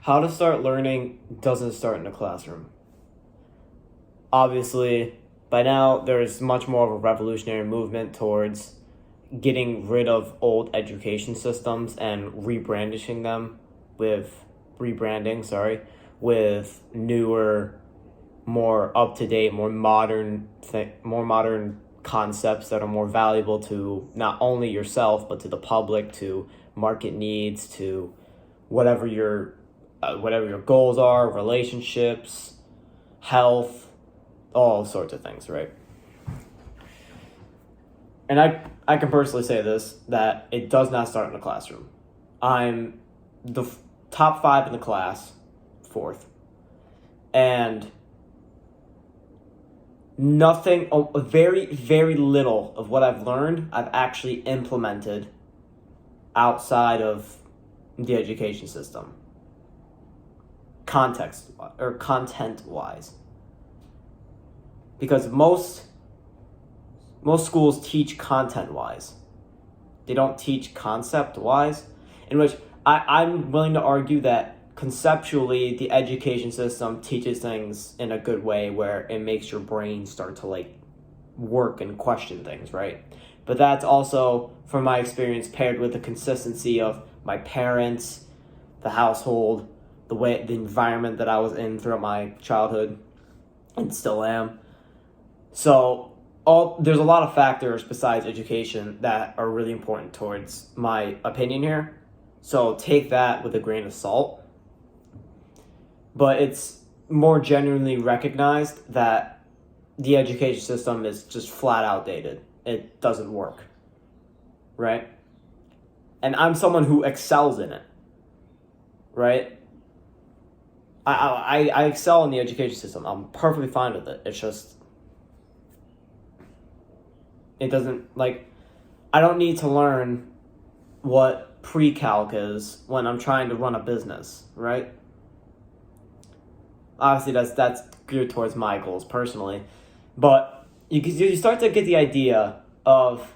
How to start learning doesn't start in the classroom. Obviously, by now, there's much more of a revolutionary movement towards getting rid of old education systems and rebranding, with newer, more up-to-date, more modern concepts that are more valuable to not only yourself, but to the public, to market needs, to whatever your goals are, relationships, health, all sorts of things, right? And I can personally say this, that it does not start in the classroom. I'm the top 5 in the class, 4th, and very, very little of what I've learned, I've actually implemented outside of the education system, content-wise. Because most schools teach content-wise. They don't teach concept-wise, in which I'm willing to argue that conceptually the education system teaches things in a good way where it makes your brain start to work and question things, right? But that's also, from my experience, paired with the consistency of my parents, the household, the environment that I was in throughout my childhood and still am. So there's a lot of factors besides education that are really important towards my opinion here. So take that with a grain of salt. But it's more genuinely recognized that the education system is just flat outdated. It doesn't work, right? And I'm someone who excels in it, right? I excel in the education system. I'm perfectly fine with it. It's just, it doesn't, I don't need to learn what pre-calc is when I'm trying to run a business, right? Obviously, that's geared towards my goals personally. But you start to get the idea of,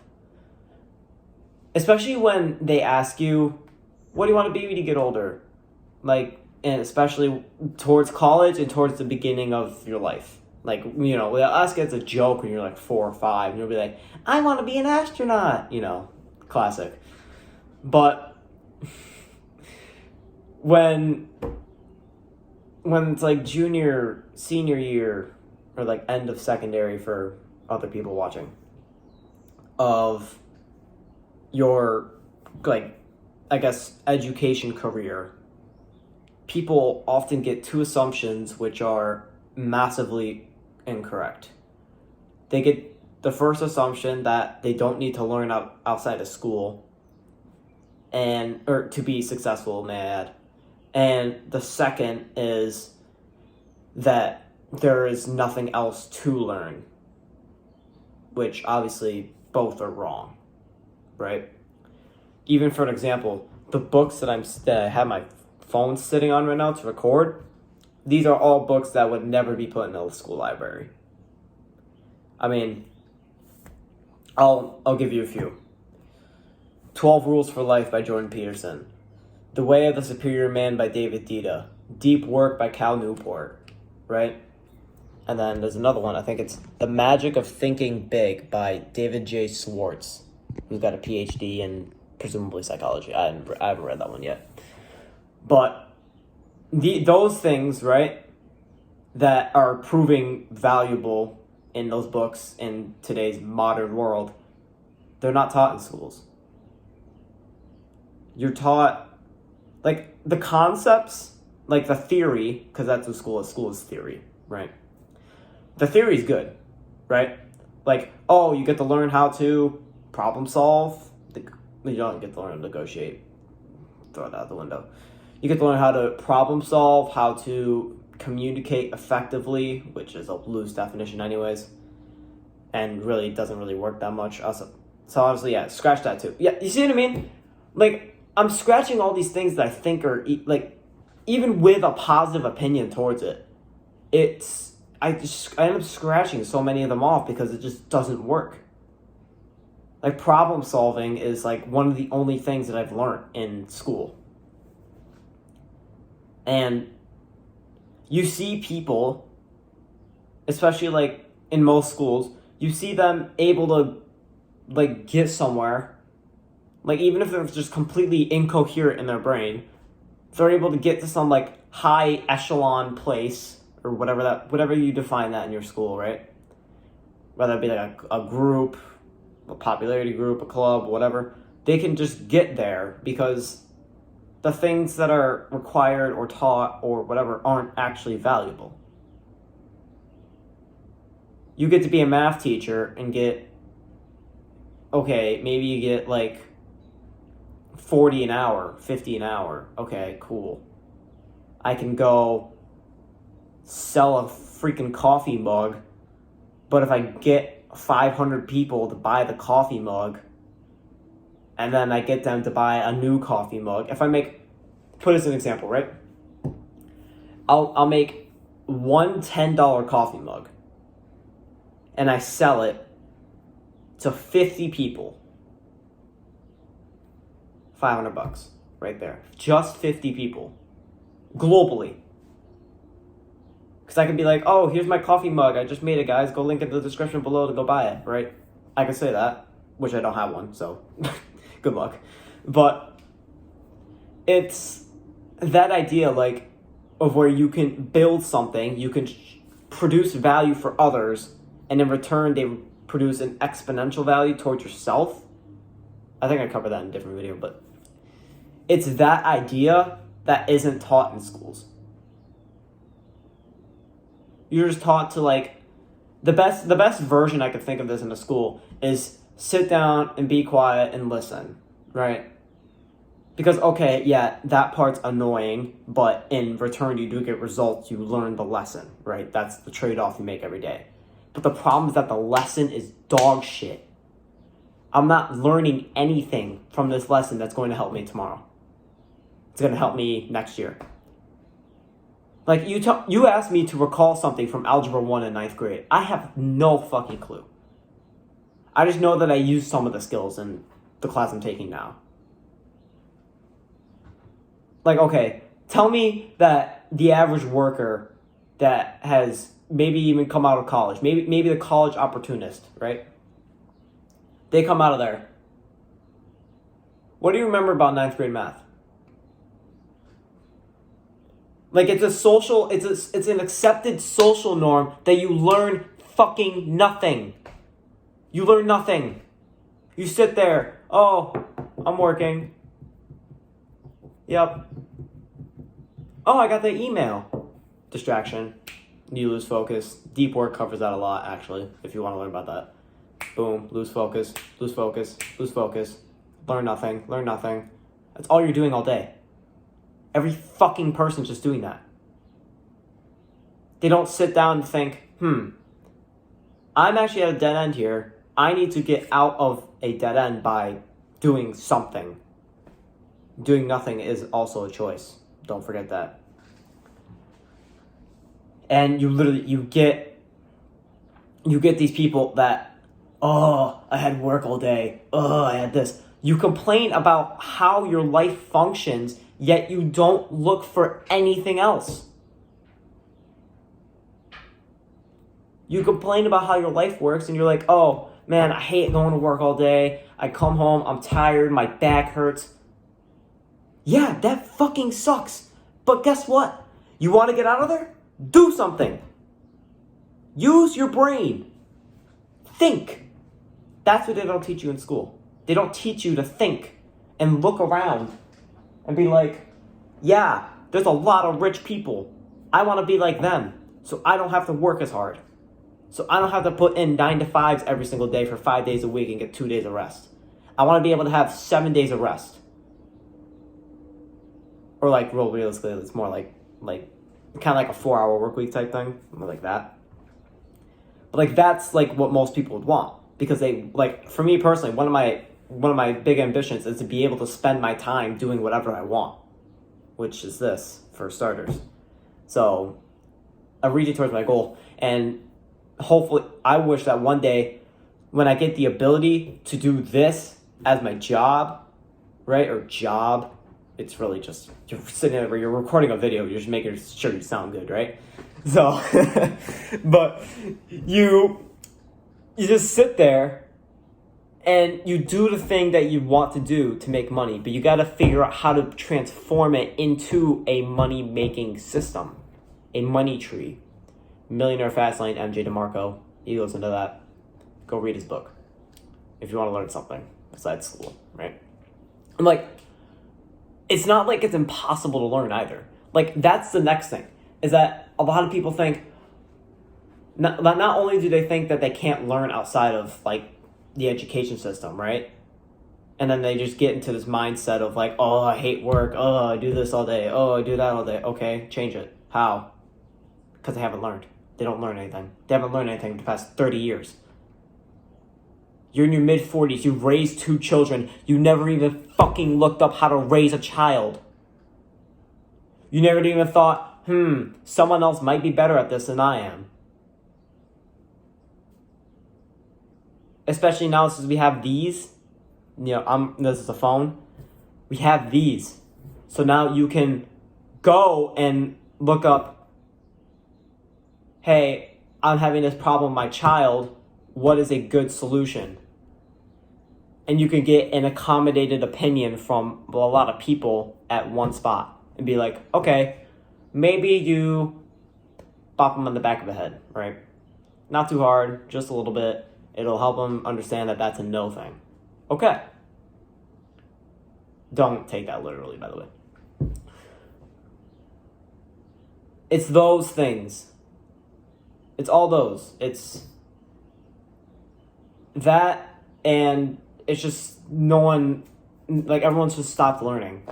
especially when they ask you, what do you want to be when you get older? And especially towards college and towards the beginning of your life. They'll ask it as a joke when you're 4 or 5, and you'll be like, I want to be an astronaut, classic. But when it's senior year, or end of secondary for other people watching, of your, education career, people often get 2 assumptions which are massively incorrect. They get the first assumption that they don't need to learn outside of school or to be successful, may I add. And the second is that there is nothing else to learn, which obviously both are wrong, right? Even for an example, the books that I have my phone sitting on right now to record, these are all books that would never be put in a school library. I mean, I'll give you a few. 12 Rules for Life by Jordan Peterson. The Way of the Superior Man by David Dita. Deep Work by Cal Newport, right? And then there's another one, I think it's The Magic of Thinking Big by David J. Swartz, who's got a PhD in presumably psychology. I haven't read that one yet. But those things, right, that are proving valuable in those books in today's modern world, they're not taught in schools. You're taught, the concepts, the theory, because that's what school is. School is theory, right? The theory is good, right? You get to learn how to problem solve. You don't get to learn to negotiate. Throw that out the window. You get to learn how to problem solve, how to communicate effectively, which is a loose definition anyways, and really doesn't really work that much. So honestly, yeah, scratch that too. Yeah, you see what I mean? I'm scratching all these things that I think are, even with a positive opinion towards it, I end up scratching so many of them off because it just doesn't work. Problem solving is one of the only things that I've learned in school. And you see people, especially like in most schools, you see them able to like get somewhere, like even if they're just completely incoherent in their brain, if they're able to get to some like high echelon place or whatever you define that in your school, right? Whether it be like a group, a popularity group, a club, whatever, they can just get there because the things that are required or taught or whatever aren't actually valuable. You get to be a math teacher and get, okay, maybe you get like 40 an hour, 50 an hour. Okay, cool. I can go sell a freaking coffee mug, but if I get 500 people to buy the coffee mug, and then I get them to buy a new coffee mug, if I make, put as an example, right? I'll make one $10 coffee mug, and I sell it to 50 people. $500 right there. Just 50 people. Globally. Because I could be like, oh, here's my coffee mug. I just made it, guys. Go link in the description below to go buy it, right? I could say that, which I don't have one, so good luck. But it's that idea, like, of where you can build something, you can produce value for others, and in return, they produce an exponential value towards yourself. I think I covered that in a different video, but it's that idea that isn't taught in schools. You're just taught to, like, the best version I could think of this in a school is sit down and be quiet and listen, right? Because, okay, yeah, that part's annoying, but in return you do get results, you learn the lesson, right? That's the trade-off you make every day. But the problem is that the lesson is dog shit. I'm not learning anything from this lesson that's going to help me tomorrow. It's going to help me next year. Like, you asked me to recall something from Algebra 1 in 9th grade. I have no fucking clue. I just know that I used some of the skills in the class I'm taking now. Like, okay, tell me that the average worker that has maybe even come out of college, maybe the college opportunist, right? They come out of there. What do you remember about 9th grade math? Like, it's an accepted social norm that you learn fucking nothing. You learn nothing. You sit there, oh, I'm working. Yep. Oh, I got the email. Distraction. You lose focus. Deep work covers that a lot, actually, if you want to learn about that. Boom, lose focus, lose focus, lose focus. Learn nothing, learn nothing. That's all you're doing all day. Every fucking person's just doing that. They don't sit down and think, I'm actually at a dead end here. I need to get out of a dead end by doing something. Doing nothing is also a choice. Don't forget that. And you get these people that, oh, I had work all day. Oh, I had this. You complain about how your life functions, yet you don't look for anything else. You complain about how your life works and you're like, oh, man, I hate going to work all day. I come home, I'm tired, my back hurts. Yeah, that fucking sucks. But guess what? You want to get out of there? Do something. Use your brain. Think. That's what they don't teach you in school. They don't teach you to think and look around and be like, yeah, there's a lot of rich people. I want to be like them, so I don't have to work as hard. So I don't have to put in 9 to 5s every single day for 5 days a week and get 2 days of rest. I want to be able to have 7 days of rest. Or like, real realistically, it's more like kind of like a 4-hour work week type thing, more like that. But like that's like what most people would want, because they, like, for me personally, one of my big ambitions is to be able to spend my time doing whatever I want, which is this for starters. So I'm reaching towards my goal, and hopefully I wish that one day when I get the ability to do this as my job, right? Or job it's really just, you're sitting there where you're recording a video, you're just making sure you sound good, right? So, but you just sit there and you do the thing that you want to do to make money, but you got to figure out how to transform it into a money-making system, a money tree. Millionaire Fastlane, MJ DeMarco, you listen to that. Go read his book if you want to learn something besides school, right? I'm like, it's not like it's impossible to learn either. Like, that's the next thing, is that a lot of people think, not only do they think that they can't learn outside of, like, the education system, right? And then they just get into this mindset of like, oh, I hate work. Oh, I do this all day. Oh, I do that all day. Okay, change it. How? Because they haven't learned. They don't learn anything. They haven't learned anything the past 30 years. You're in your mid-40s. You've raised 2 children. You never even fucking looked up how to raise a child. You never even thought, someone else might be better at this than I am. Especially now since we have these, this is a phone. We have these. So now you can go and look up, hey, I'm having this problem with my child. What is a good solution? And you can get an accommodated opinion from a lot of people at one spot and be like, okay, maybe you bop them on the back of the head, right? Not too hard, just a little bit. It'll help them understand that that's a no thing. Okay. Don't take that literally, by the way. It's those things. It's all those. It's that, and it's just everyone's just stopped learning.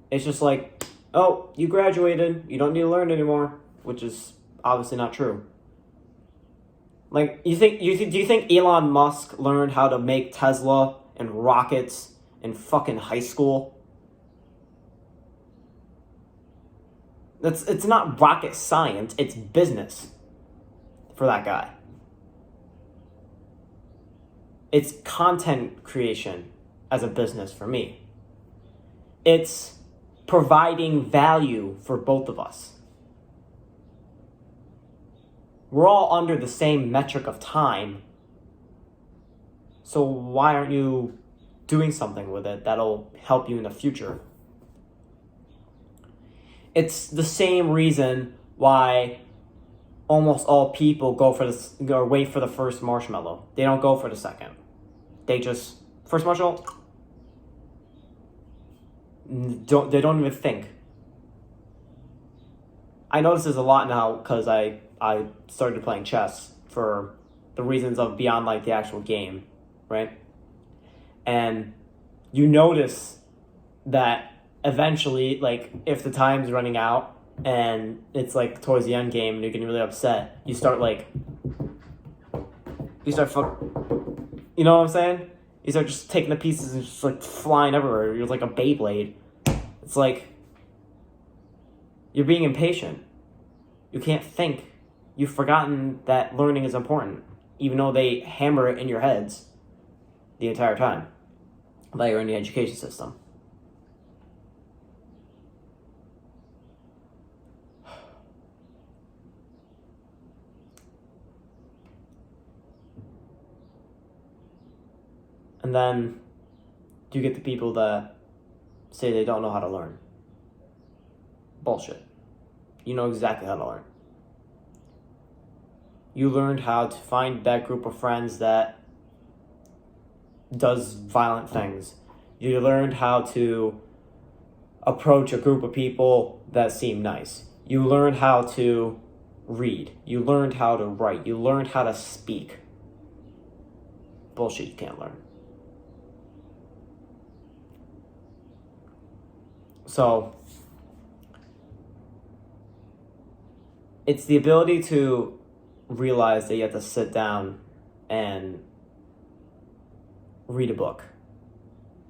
It's just like, oh, you graduated, you don't need to learn anymore, which is obviously not true. Like, do you think Elon Musk learned how to make Tesla and rockets in fucking high school? It's not rocket science, it's business for that guy. It's content creation as a business for me. It's providing value for both of us. We're all under the same metric of time. So why aren't you doing something with it that'll help you in the future? It's the same reason why almost all people wait for the first marshmallow. They don't go for the second. They just, first marshmallow, they don't even think. I notice this a lot now because I started playing chess for the reasons of beyond like the actual game, right? And you notice that eventually, like, if the time's running out and it's like towards the end game and you're getting really upset, you start you know what I'm saying? You start just taking the pieces and just like flying everywhere. You're like a Beyblade. It's like you're being impatient. You can't think. You've forgotten that learning is important, even though they hammer it in your heads the entire time that you're in the education system. And then you get the people that say they don't know how to learn. Bullshit. You know exactly how to learn. You learned how to find that group of friends that does violent things. You learned how to approach a group of people that seem nice. You learned how to read. You learned how to write. You learned how to speak. Bullshit, you can't learn. So, it's the ability to realize that you have to sit down and read a book.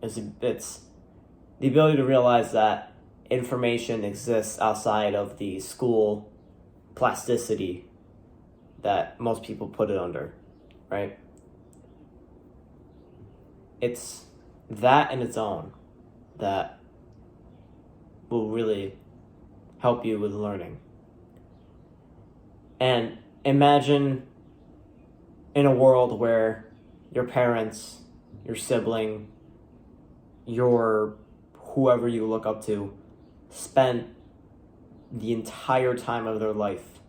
It's the ability to realize that information exists outside of the school plasticity that most people put it under, right? It's that in its own that will really help you with learning. And imagine in a world where your parents, your sibling, your whoever you look up to spent the entire time of their life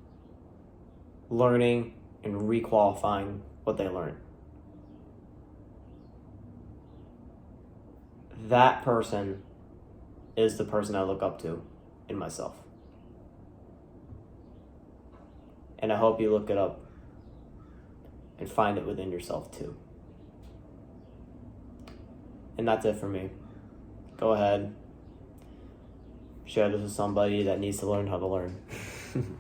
learning and requalifying what they learned. That person is the person I look up to in myself. And I hope you look it up and find it within yourself too. And that's it for me. Go ahead. Share this with somebody that needs to learn how to learn.